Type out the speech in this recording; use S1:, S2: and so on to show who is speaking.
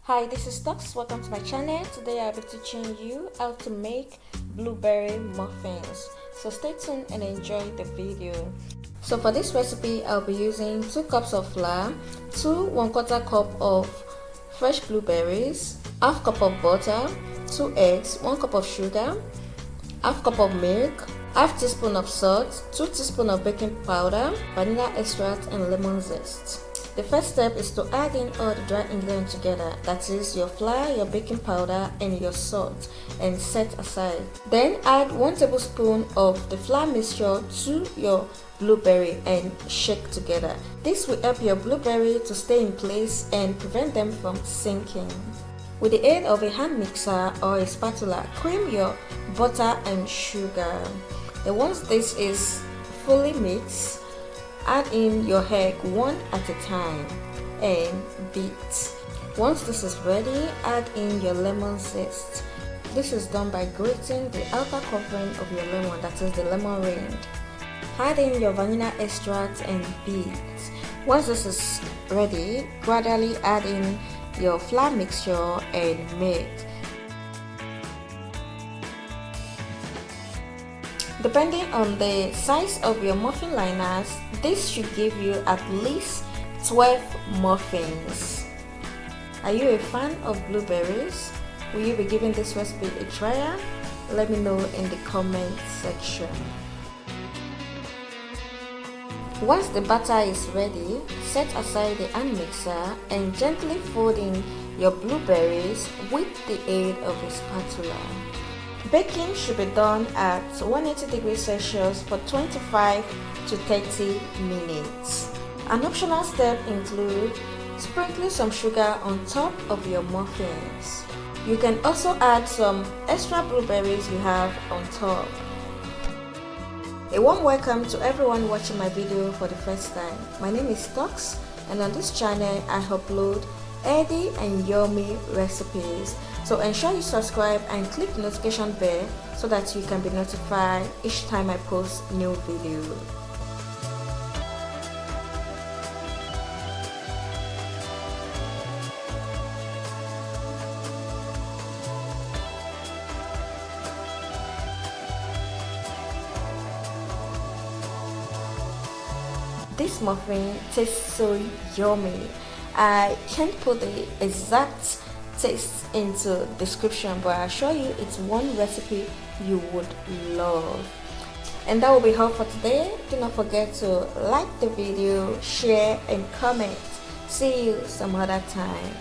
S1: Hi, this is Stux. Welcome to my channel. Today I'll be teaching you how to make blueberry muffins. So stay tuned and enjoy the video. So for this recipe, I'll be using 2 cups of flour, 2 1/4 cup of fresh blueberries, half cup of butter, 2 eggs, 1 cup of sugar, half cup of milk, half teaspoon of salt, 2 teaspoons of baking powder, vanilla extract, and lemon zest. The first step is to add in all the dry ingredients together, that is your flour, your baking powder, and your salt, and set aside. Then add 1 tablespoon of the flour mixture to your blueberry and shake together. This will help your blueberry to stay in place and prevent them from sinking. With the aid of a hand mixer or a spatula, cream your butter and sugar. Then once this is fully mixed, add in your egg one at a time and beat. Once this is ready, add in your lemon zest. This is done by grating the outer covering of your lemon, that is the lemon rind. Add in your vanilla extract and beat. Once this is ready, gradually add in your flour mixture and milk. Depending on the size of your muffin liners, this should give you at least 12 muffins. Are you a fan of blueberries? Will you be giving this recipe a try? Let me know in the comment section. Once the batter is ready, set aside the hand mixer and gently fold in your blueberries with the aid of a spatula. Baking should be done at 180 degrees Celsius for 25 to 30 minutes. An optional step includes sprinkling some sugar on top of your muffins. You can also add some extra blueberries you have on top. A warm welcome to everyone watching my video for the first time. My name is Stux, and on this channel I upload healthy and yummy recipes. So ensure you subscribe and click the notification bell so that you can be notified each time I post new video. This muffin tastes so yummy. I can't put the exact taste into description, but I assure you it's one recipe you would love. And that will be all for today. Do not forget to like the video, share and comment. See you some other time.